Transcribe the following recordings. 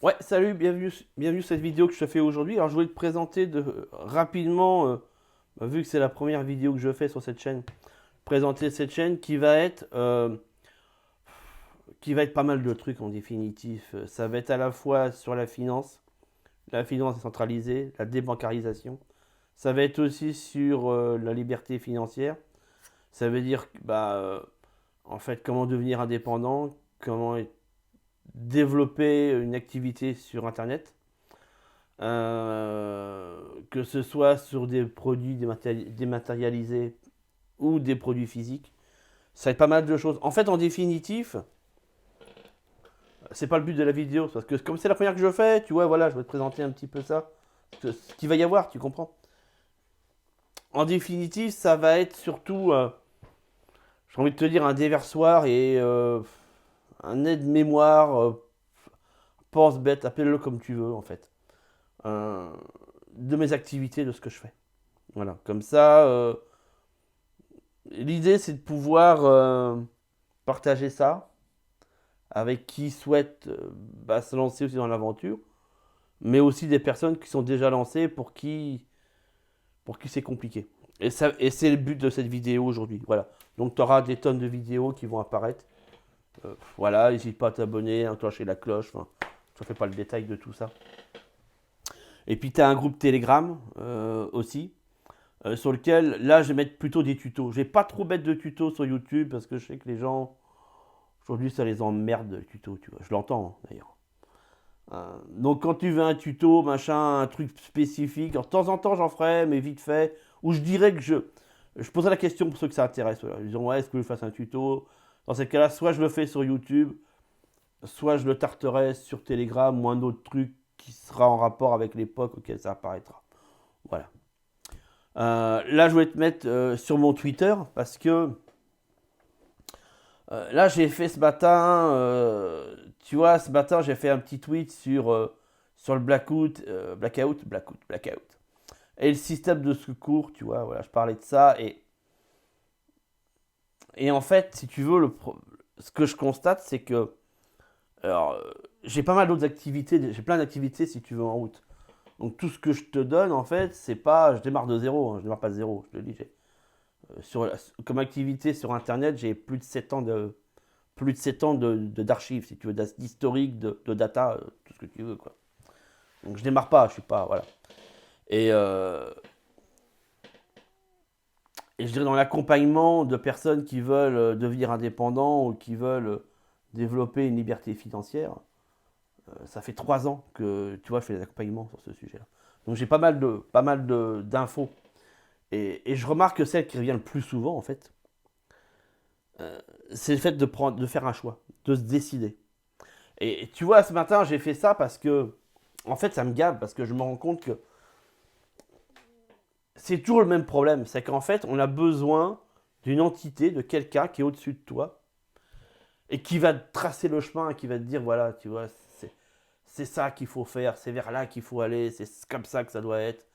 Ouais, salut, bienvenue sur cette vidéo que je te fais aujourd'hui. Alors, je voulais te présenter rapidement, vu que c'est la première vidéo que je fais sur cette chaîne, présenter cette chaîne qui va être pas mal de trucs en définitif. Ça va être à la fois sur la finance décentralisée, la débancarisation. Ça va être aussi sur la liberté financière. Ça veut dire, en fait, comment devenir indépendant, développer une activité sur Internet. Que ce soit sur des produits dématérialisés ou des produits physiques. Ça va être pas mal de choses. En fait, en définitif, c'est pas le but de la vidéo, parce que comme c'est la première que je fais, tu vois, voilà, je vais te présenter un petit peu ça, ce qu'il va y avoir, tu comprends. En définitive, ça va être surtout, j'ai envie de te dire, un déversoir et un aide-mémoire, pense-bête, appelle-le comme tu veux, en fait, euh, de mes activités, de ce que je fais. Voilà, comme ça, l'idée, c'est de pouvoir partager ça avec qui souhaite se lancer aussi dans l'aventure, mais aussi des personnes qui sont déjà lancées pour qui c'est compliqué. Et c'est le but de cette vidéo aujourd'hui. Voilà. Donc tu auras des tonnes de vidéos qui vont apparaître. Voilà, n'hésite pas à t'abonner, à enclencher la cloche. Enfin, je ne fais pas le détail de tout ça. Et puis tu as un groupe Telegram aussi, sur lequel là je vais mettre plutôt des tutos. Je vais pas trop mettre de tutos sur YouTube parce que je sais que les gens aujourd'hui, ça les emmerde le tuto, tu vois. Je l'entends d'ailleurs. Donc quand tu veux un tuto, machin, un truc spécifique, alors, de temps en temps j'en ferai, mais vite fait, où je dirais que je poserai la question pour ceux que ça intéresse. Voilà. Ils disent ouais, est-ce que je fasse un tuto? Dans ces cas-là, soit je le fais sur YouTube, soit je le tarterai sur Telegram ou un autre truc qui sera en rapport avec l'époque auquel ça apparaîtra. Voilà. Là, je voulais te mettre sur mon Twitter parce que là, j'ai fait ce matin, tu vois, ce matin, j'ai fait un petit tweet sur le blackout. Et le système de secours, tu vois, voilà, je parlais de ça. Et en fait, si tu veux, ce que je constate, c'est que, alors, j'ai pas mal d'autres activités, j'ai plein d'activités, si tu veux, en route. Donc tout ce que je te donne, en fait, c'est pas, je démarre de zéro, hein, je démarre pas de zéro, je te le dis. Comme activité sur Internet, j'ai plus de 7 ans d'archives, si tu veux, d'historique, de data, tout ce que tu veux, quoi. Donc je démarre pas, je suis pas, voilà. Et, euh, et je dirais dans l'accompagnement de personnes qui veulent devenir indépendants ou qui veulent développer une liberté financière, ça fait 3 ans que, tu vois, je fais des accompagnements sur ce sujet-là. Donc j'ai d'infos. Et je remarque que celle qui revient le plus souvent, en fait, c'est le fait de faire un choix, de se décider. Et tu vois, ce matin, j'ai fait ça parce que, en fait, ça me gave, parce que je me rends compte que c'est toujours le même problème. C'est qu'en fait, on a besoin d'une entité, de quelqu'un qui est au-dessus de toi, et qui va te tracer le chemin, et qui va te dire, voilà, tu vois, c'est ça qu'il faut faire, c'est vers là qu'il faut aller, c'est comme ça que ça doit être.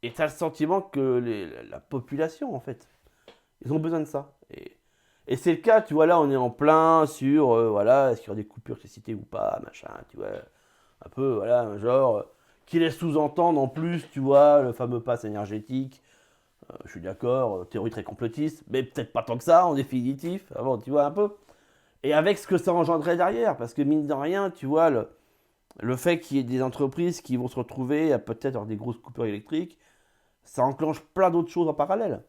Et tu as le sentiment que la population, en fait, ils ont besoin de ça. Et c'est le cas, tu vois, là, on est en plein sur, voilà, est-ce qu'il y aura des coupures d'électricité ou pas, machin, tu vois, un peu, voilà, genre, qui laisse sous-entendre en plus, tu vois, le fameux pass énergétique. Je suis d'accord, théorie très complotiste, mais peut-être pas tant que ça, en définitif, avant, tu vois, un peu. Et avec ce que ça engendrait derrière, parce que mine de rien, tu vois, le fait qu'il y ait des entreprises qui vont se retrouver à peut-être avoir des grosses coupures électriques, ça enclenche plein d'autres choses en parallèle.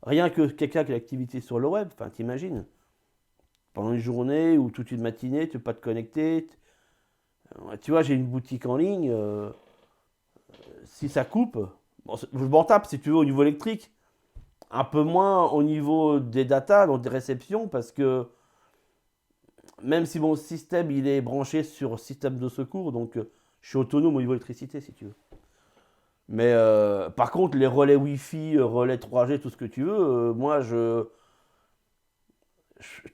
Rien que quelqu'un qui a l'activité sur le web, enfin, t'imagines, pendant une journée ou toute une matinée, tu peux pas te connecter. Tu vois, j'ai une boutique en ligne, si ça coupe, bon, je m'en tape si tu veux au niveau électrique, un peu moins au niveau des datas, donc des réceptions, parce que même si mon système il est branché sur système de secours, donc je suis autonome au niveau électricité si tu veux. Mais par contre, les relais Wi-Fi, relais 3G, tout ce que tu veux, moi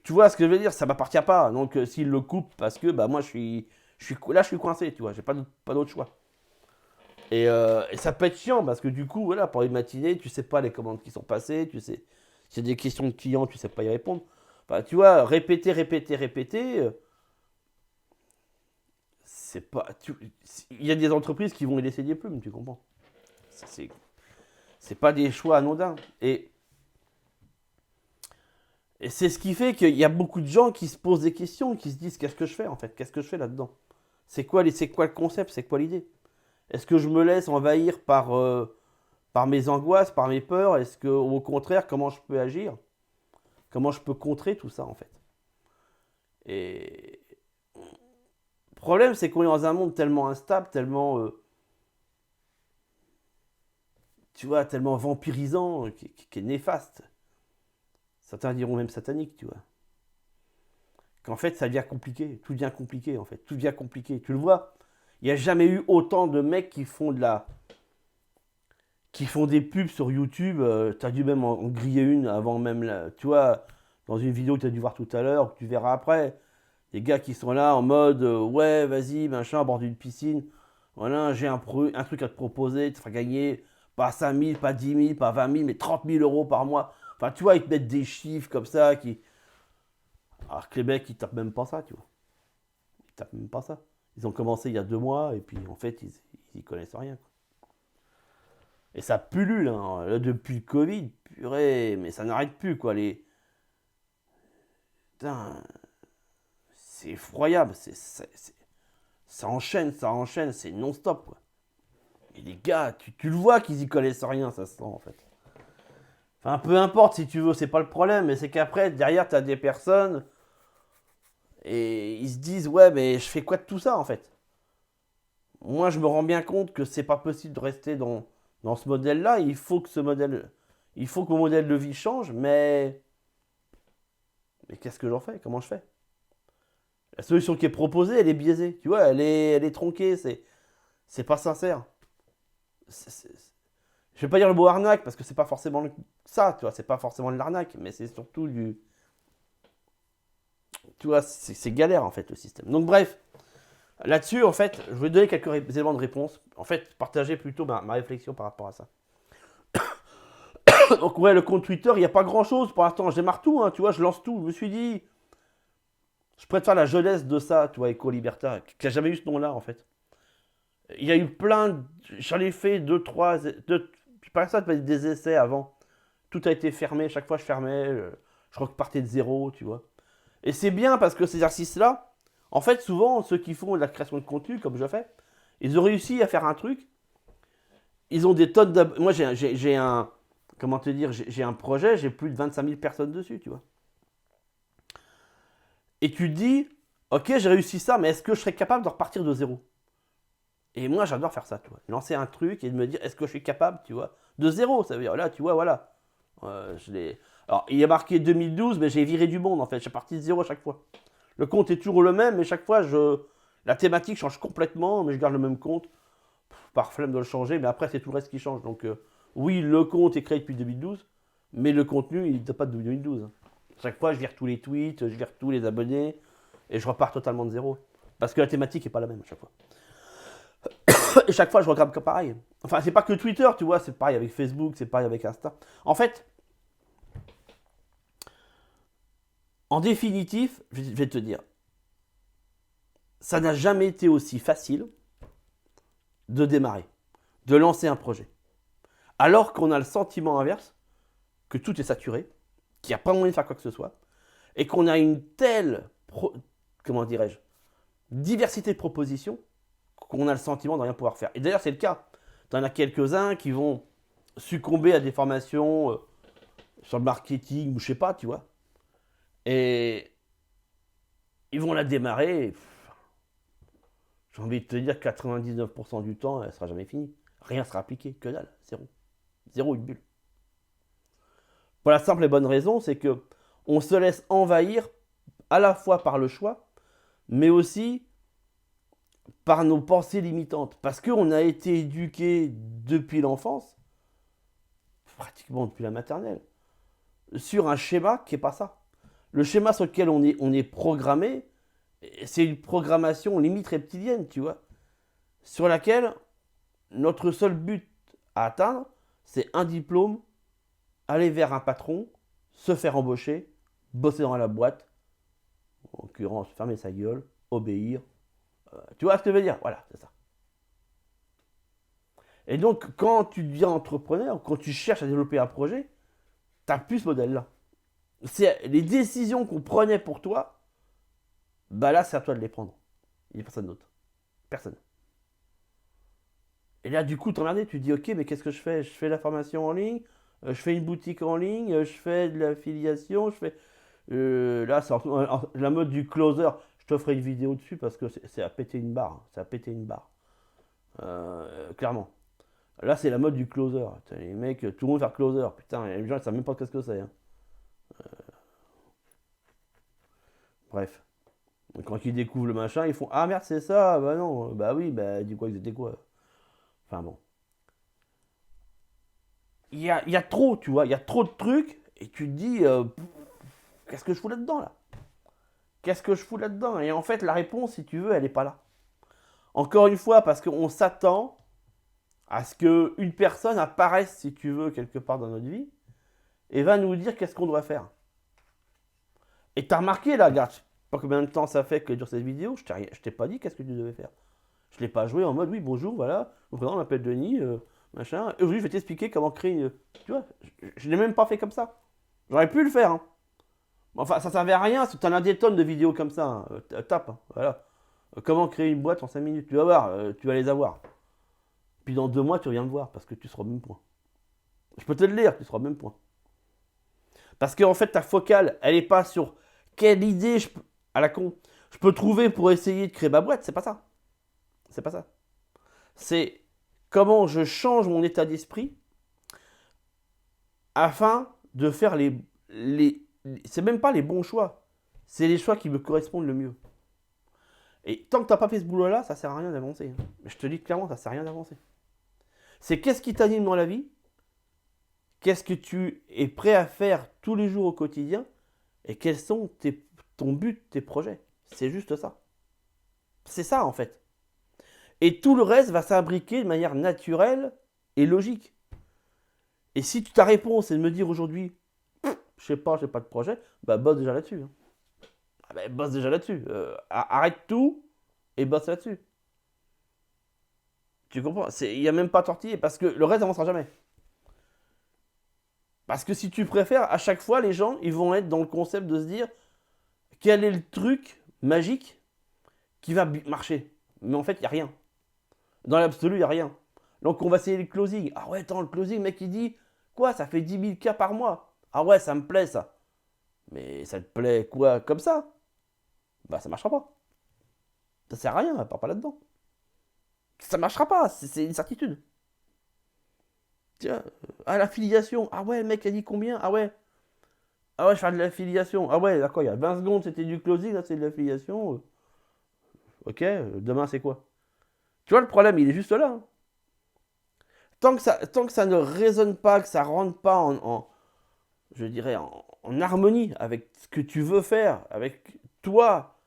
tu vois ce que je veux dire, ça m'appartient pas. Donc s'il le coupe, parce que bah moi là je suis coincé, tu vois, j'ai pas d'autre choix. Et ça peut être chiant parce que du coup, voilà, pour une matinée, tu sais pas les commandes qui sont passées, tu sais, s'il y a des questions de clients, tu sais pas y répondre. Enfin, tu vois, répéter, c'est pas. Il y a des entreprises qui vont y laisser des plumes, tu comprends? C'est pas des choix anodins. Et c'est ce qui fait qu'il y a beaucoup de gens qui se posent des questions, qui se disent qu'est-ce que je fais en fait? Qu'est-ce que je fais là-dedans? C'est quoi le concept? C'est quoi l'idée? Est-ce que je me laisse envahir par mes angoisses, par mes peurs? Est-ce que, au contraire, comment je peux agir? Comment je peux contrer tout ça en fait? Et le problème, c'est qu'on est dans un monde tellement instable, tellement, tu vois, tellement vampirisant, qui est néfaste. Certains diront même satanique, tu vois. Qu'en fait, ça devient compliqué. Tout devient compliqué, en fait. Tout devient compliqué. Tu le vois, il n'y a jamais eu autant de mecs qui font des pubs sur YouTube. Tu as dû même en griller une avant même, tu vois, dans une vidéo que tu as dû voir tout à l'heure, que tu verras après. Des gars qui sont là en mode, ouais, vas-y, machin, à bord d'une piscine. Voilà, j'ai un truc à te proposer, te faire gagner pas 5 000, pas 10 000, pas 20 000, mais 30 000 euros par mois. Enfin, tu vois, ils te mettent des chiffres comme ça. Alors que les mecs, ils tapent même pas ça, tu vois. Ils tapent même pas ça. Ils ont commencé il y a 2 mois, et puis en fait, ils y connaissent rien, quoi. Et ça pullule, hein. Là, depuis le Covid, purée, mais ça n'arrête plus, quoi. Putain, c'est effroyable. Ça enchaîne, c'est non-stop, quoi. Et les gars, tu le vois qu'ils y connaissent rien, ça se sent, en fait. Enfin, peu importe si tu veux, c'est pas le problème, mais c'est qu'après, derrière, t'as des personnes, et ils se disent, ouais, mais je fais quoi de tout ça, en fait? Moi, je me rends bien compte que c'est pas possible de rester dans ce modèle-là. Il faut que mon modèle de vie change, mais qu'est-ce que j'en fais? Comment je fais? La solution qui est proposée, elle est biaisée, tu vois, elle est tronquée, c'est pas sincère. Je vais pas dire le mot arnaque parce que c'est pas forcément ça, tu vois, c'est pas forcément de l'arnaque, mais c'est surtout tu vois, c'est galère en fait le système. Donc bref, là-dessus en fait, je vais donner quelques éléments de réponse. En fait, partager plutôt ma réflexion par rapport à ça. Donc ouais, le compte Twitter, il n'y a pas grand-chose pour l'instant. Je démarre tout, hein, tu vois, je lance tout. Je me suis dit, je préfère la jeunesse de ça, tu vois, Éco-Liberta, qui a jamais eu ce nom-là en fait. Il y a eu j'en ai fait 2, 3, pas ça, des essais avant. Tout a été fermé, chaque fois je fermais, je repartais de zéro, tu vois. Et c'est bien parce que ces exercices-là, en fait, souvent, ceux qui font de la création de contenu, comme je fais, ils ont réussi à faire un truc. Ils ont des tonnes d'abonnés. Moi, j'ai un. Comment te dire? J'ai un projet, j'ai plus de 25 000 personnes dessus, tu vois. Et tu te dis, ok, j'ai réussi ça, mais est-ce que je serais capable de repartir de zéro? Et moi, j'adore faire ça, tu vois. Lancer un truc et de me dire, est-ce que je suis capable, tu vois, de zéro? Ça veut dire, là, tu vois, voilà. Alors, il y a marqué 2012, mais j'ai viré du monde, en fait. Je suis parti de zéro à chaque fois. Le compte est toujours le même, mais chaque fois, la thématique change complètement, mais je garde le même compte. Par flemme de le changer, mais après, c'est tout le reste qui change. Donc, oui, le compte est créé depuis 2012, mais le contenu, il n'est pas de 2012. Chaque fois, je vire tous les tweets, je vire tous les abonnés, et je repars totalement de zéro. Parce que la thématique n'est pas la même à chaque fois. Et chaque fois, je regarde que pareil. Enfin, c'est pas que Twitter, tu vois, c'est pareil avec Facebook, c'est pareil avec Insta. En fait, en définitive, je vais te dire, ça n'a jamais été aussi facile de démarrer, de lancer un projet. Alors qu'on a le sentiment inverse, que tout est saturé, qu'il n'y a pas moyen de faire quoi que ce soit, et qu'on a une telle, comment dirais-je, diversité de propositions, qu'on a le sentiment de rien pouvoir faire. Et d'ailleurs, c'est le cas. Tu en as quelques-uns qui vont succomber à des formations sur le marketing, ou je sais pas, tu vois. Et ils vont la démarrer. J'ai envie de te dire 99% du temps, elle sera jamais finie. Rien sera appliqué, que dalle, zéro. Zéro, une bulle. Pour la simple et bonne raison, c'est que on se laisse envahir à la fois par le choix, mais aussi par nos pensées limitantes. Parce qu'on a été éduqué depuis l'enfance, pratiquement depuis la maternelle, sur un schéma qui n'est pas ça. Le schéma sur lequel on est programmé, c'est une programmation limite reptilienne, tu vois, sur laquelle notre seul but à atteindre, c'est un diplôme, aller vers un patron, se faire embaucher, bosser dans la boîte, en l'occurrence fermer sa gueule, obéir, Tu vois ce que je veux dire? Voilà, c'est ça. Et donc, quand tu deviens entrepreneur, quand tu cherches à développer un projet, tu n'as plus ce modèle-là. C'est les décisions qu'on prenait pour toi, bah là, c'est à toi de les prendre. Il n'y a personne d'autre. Personne. Et là, du coup, t'emmerdes, tu te dis, ok, mais qu'est-ce que je fais? Je fais la formation en ligne, je fais une boutique en ligne, je fais de l'affiliation, je fais... là, c'est la mode du closer. Je te ferai une vidéo dessus parce que c'est à péter une barre. C'est à péter une barre. Clairement. Là, c'est la mode du closer. Les mecs, tout le monde fait closer. Putain, les gens, ils savent même pas ce que c'est. Hein. Bref. Quand ils découvrent le machin, ils font ah merde, c'est ça. Bah non. Bah oui, bah dis quoi que c'était quoi. Enfin bon. Il y a trop, tu vois. Il y a trop de trucs. Et tu te dis qu'est-ce que je fous là-dedans, là? Qu'est-ce que je fous là-dedans? Et en fait, la réponse, si tu veux, elle n'est pas là. Encore une fois, parce qu'on s'attend à ce qu'une personne apparaisse, si tu veux, quelque part dans notre vie, et va nous dire qu'est-ce qu'on doit faire. Et t'as remarqué là, regarde, je sais pas combien de temps ça fait que dure cette vidéo, je t'ai pas dit qu'est-ce que tu devais faire. Je l'ai pas joué en mode oui bonjour, voilà, on m'appelle Denis, machin, et aujourd'hui je vais t'expliquer comment créer une... Tu vois, je l'ai même pas fait comme ça. J'aurais pu le faire, hein. Enfin, ça servait à rien, si tu en as des tonnes de vidéos comme ça, hein. Tape, hein, voilà. Comment créer une boîte en 5 minutes, tu vas voir, tu vas les avoir. Puis dans 2 mois, tu reviens me voir, parce que tu seras au même point. Je peux te le lire, tu seras au même point. Parce qu'en fait, ta focale, elle n'est pas sur quelle idée à la con, je peux trouver pour essayer de créer ma boîte. C'est pas ça. C'est pas ça. C'est comment je change mon état d'esprit afin de faire c'est même pas les bons choix. C'est les choix qui me correspondent le mieux. Et tant que tu n'as pas fait ce boulot-là, ça sert à rien d'avancer. Je te dis clairement, ça sert à rien d'avancer. C'est qu'est-ce qui t'anime dans la vie? Qu'est-ce que tu es prêt à faire tous les jours au quotidien? Et quels sont ton but, tes projets? C'est juste ça. C'est ça en fait. Et tout le reste va s'imbriquer de manière naturelle et logique. Et si ta réponse est de me dire aujourd'hui, je sais pas, j'ai pas de projet, bah bosse déjà là-dessus. Hein. Ah bah, bosse déjà là-dessus. Arrête tout et bosse là-dessus. Tu comprends? Il n'y a même pas à tortiller parce que le reste n'avancera jamais. Parce que si tu préfères, à chaque fois, les gens, ils vont être dans le concept de se dire quel est le truc magique qui va marcher. Mais en fait, il n'y a rien. Dans l'absolu, il n'y a rien. Donc, on va essayer le closing. Ah ouais, attends, le closing, le mec, il dit quoi? Ça fait 10 000 cas par mois. Ah ouais, ça me plaît, ça. Mais ça te plaît quoi? Comme ça? Bah, ça marchera pas. Ça sert à rien, part pas là-dedans. Ça marchera pas, c'est une certitude. Tiens, l'affiliation. Ah ouais, le mec a dit combien? Ah ouais. Ah ouais, je fais de l'affiliation. Ah ouais, d'accord, il y a 20 secondes, c'était du closing, là, c'est de l'affiliation. Ok, demain, c'est quoi? Tu vois, le problème, il est juste là. Hein. Tant que ça ne résonne pas, que ça rentre pas je dirais, en harmonie avec ce que tu veux faire, avec toi,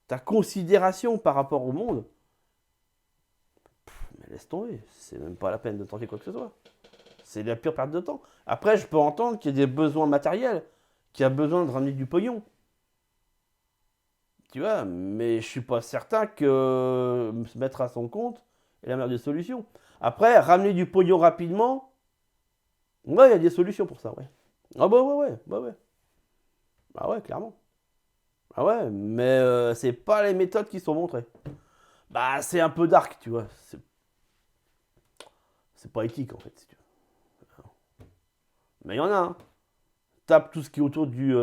ta considération par rapport au monde, mais laisse tomber. C'est même pas la peine de tenter quoi que ce soit. C'est la pure perte de temps. Après, je peux entendre qu'il y a des besoins matériels, qu'il y a besoin de ramener du pognon. Tu vois, mais je suis pas certain que se mettre à son compte est la meilleure des solutions. Après, ramener du pognon rapidement, ouais, il y a des solutions pour ça, ouais. Ah bah ouais, bah ouais. Bah ouais, clairement. Ah ouais, mais c'est pas les méthodes qui sont montrées. Bah c'est un peu dark, tu vois. C'est pas éthique en fait, si tu veux. Mais il y en a, hein. Tape tout ce qui est autour du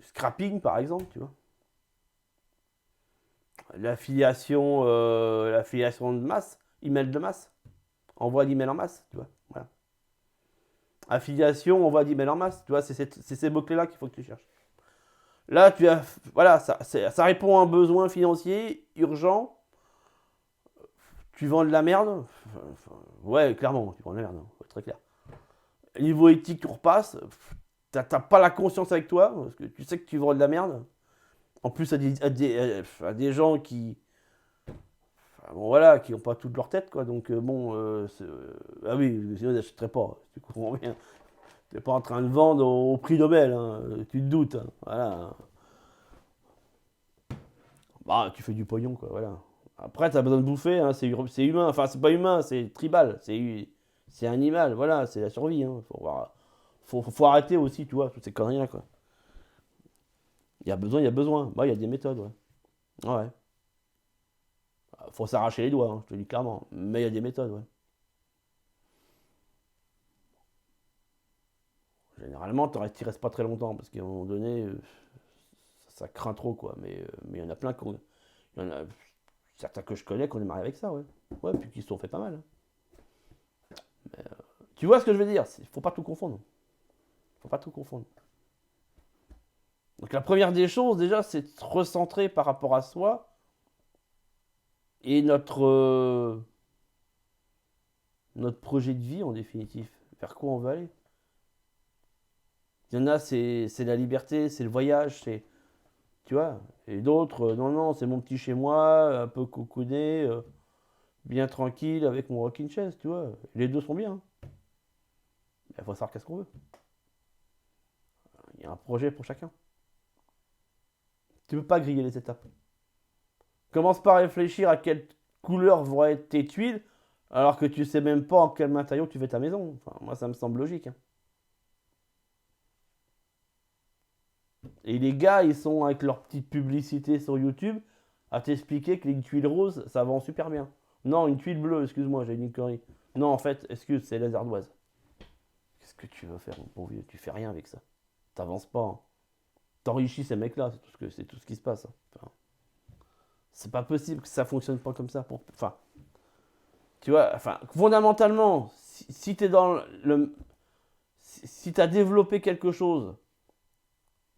scrapping, par exemple, tu vois. L'affiliation de masse, email de masse, envoi d'email en masse, tu vois. Voilà. Affiliation, envoi d'email en masse, tu vois, c'est ces mots-clés-là qu'il faut que tu cherches. Là, voilà, ça répond à un besoin financier urgent. Tu vends de la merde. Ouais, clairement, tu vends de la merde, hein, très clair. Niveau éthique, tu repasses. T'as pas la conscience avec toi, parce que tu sais que tu vends de la merde. En plus, à des gens qui, enfin, bon, voilà, qui n'ont pas toute leur tête, quoi. Donc, ah oui, sinon, ils n'achèteraient pas. Tu comprends bien. Tu n'es pas en train de vendre au prix Nobel, hein, tu te doutes. Hein, voilà. Bah, tu fais du pognon, quoi, voilà. Après, t'as besoin de bouffer, hein, c'est humain. Enfin, c'est pas humain, c'est tribal. C'est animal, voilà, c'est la survie. Hein. Faut arrêter aussi, tu vois, toutes ces conneries-là, quoi. Il y a besoin, il y a besoin. Bah, il y a des méthodes, ouais. Ouais. Faut s'arracher les doigts, hein, je te le dis clairement. Mais il y a des méthodes, ouais. Généralement, t'y restes pas très longtemps, parce qu'à un moment donné, ça craint trop, quoi. Mais il y en a plein il y en a certains que je connais qui ont démarré avec ça, ouais. Ouais, puis qui se sont fait pas mal. Hein. Tu vois ce que je veux dire? Faut pas tout confondre. Faut pas tout confondre. Donc la première des choses, déjà, c'est de se recentrer par rapport à soi et notre projet de vie, en définitive. Vers quoi on veut aller. Il y en a, c'est la liberté, c'est le voyage, c'est... Tu vois? Et d'autres, non, non, c'est mon petit chez moi, un peu cocooné, bien tranquille, avec mon rocking chaise, tu vois? Les deux sont bien. Hein. Il faut savoir qu'est-ce qu'on veut. Il y a un projet pour chacun. Tu ne peux pas griller les étapes. Commence pas à réfléchir à quelle couleur vont être tes tuiles, alors que tu sais même pas en quel matériau tu fais ta maison. Enfin, moi, ça me semble logique. Hein. Et les gars, ils sont avec leur petite publicité sur YouTube à t'expliquer que les tuiles roses, ça vend super bien. Non, une tuile bleue, excuse-moi, j'ai dit une connerie. Non, en fait, excuse, c'est les ardoises. Qu'est-ce que tu veux faire, mon pauvre vieux? Tu fais rien avec ça. T'avances pas. Hein. T'enrichis ces mecs-là, c'est tout ce qui se passe. Hein. Enfin, c'est pas possible que ça fonctionne pas comme ça. Enfin, tu vois, enfin, fondamentalement, si t'es dans le. Si t'as développé quelque chose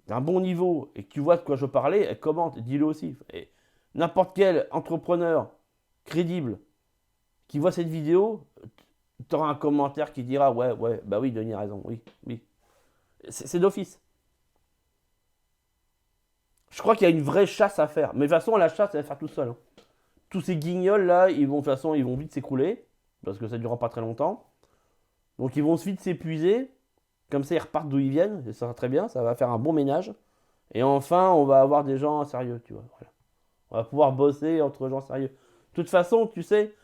d'un bon niveau et que tu vois de quoi je parlais, commente, dis-le aussi. Et n'importe quel entrepreneur crédible qui voit cette vidéo, tu auras un commentaire qui dira ouais, ouais, bah oui, Denis a raison, oui, oui. C'est d'office. Je crois qu'il y a une vraie chasse à faire. Mais de toute façon, la chasse, elle va faire tout seul. Hein. Tous ces guignols là, de toute façon, ils vont vite s'écrouler parce que ça ne durera pas très longtemps. Donc ils vont vite s'épuiser. Comme ça, ils repartent d'où ils viennent. Et ça sera très bien, ça va faire un bon ménage. Et enfin, on va avoir des gens sérieux, tu vois. Voilà. On va pouvoir bosser entre gens sérieux. De toute façon, tu sais,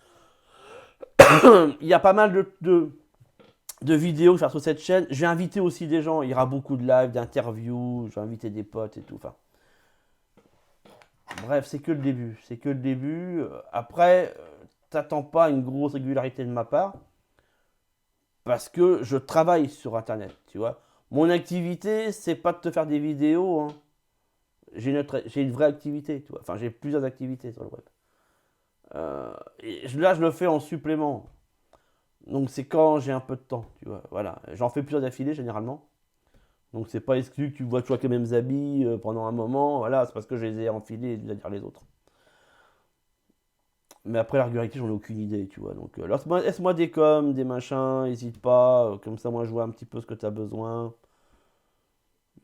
il y a pas mal de vidéos faire sur cette chaîne. Je vais inviter aussi des gens. Il y aura beaucoup de lives, d'interviews. Je vais inviter des potes et tout. Enfin, bref, c'est que le début. C'est que le début. Après, t'attends pas une grosse régularité de ma part. Parce que je travaille sur Internet, tu vois. Mon activité, c'est pas de te faire des vidéos. Hein. J'ai une vraie activité, tu vois. Enfin, j'ai plusieurs activités sur le web. Là, je le fais en supplément. Donc, c'est quand j'ai un peu de temps, tu vois. Voilà. J'en fais plusieurs d'affilée, généralement. Donc, c'est pas exclu que tu vois toujours les mêmes habits pendant un moment. Voilà, c'est parce que je les ai enfilés, c'est-à-dire les autres. Mais après, la régularité, j'en ai aucune idée, tu vois. Donc, laisse-moi des coms, des machins, n'hésite pas. Comme ça, moi, je vois un petit peu ce que tu as besoin.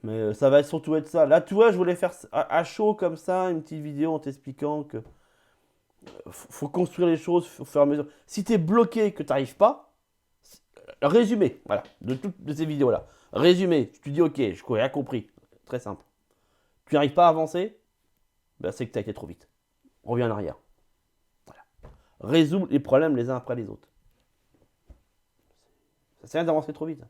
Mais ça va surtout être ça. Là, tu vois, je voulais faire à chaud comme ça, une petite vidéo en t'expliquant que faut construire les choses au fur et à mesure. Si tu es bloqué, que tu n'arrives pas, résumé, voilà, de toutes ces vidéos-là. Résumé, tu dis ok, je n'ai rien compris. Très simple. Tu n'arrives pas à avancer, ben, c'est que tu as été trop vite. Reviens en arrière. Voilà. Résous les problèmes les uns après les autres. Ça sert à rien d'avancer trop vite.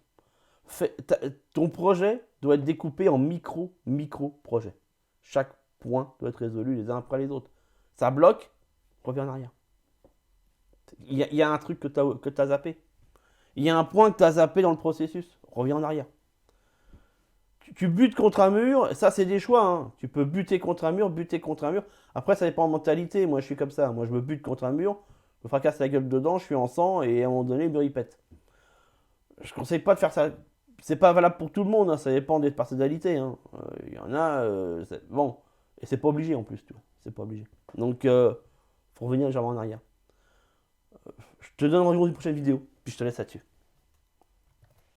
Ton projet doit être découpé en micro-projets. Chaque point doit être résolu les uns après les autres. Ça bloque, reviens en arrière. Il y a un truc que tu as zappé. Il y a un point que tu as zappé dans le processus. Reviens en arrière. Tu butes contre un mur, ça c'est des choix. Hein. Tu peux buter contre un mur, buter contre un mur. Après, ça dépend de mentalité. Moi, je suis comme ça. Moi, je me bute contre un mur, je me fracasse la gueule dedans, je suis en sang et à un moment donné, le mur il pète. Je ne conseille pas de faire ça. C'est pas valable pour tout le monde, hein. Ça dépend des personnalités. Hein. Il y en a, bon, et c'est pas obligé en plus, tu vois. C'est pas obligé. Donc, faut revenir légèrement en arrière. Je te donne rendez-vous dans une prochaine vidéo, puis je te laisse là-dessus.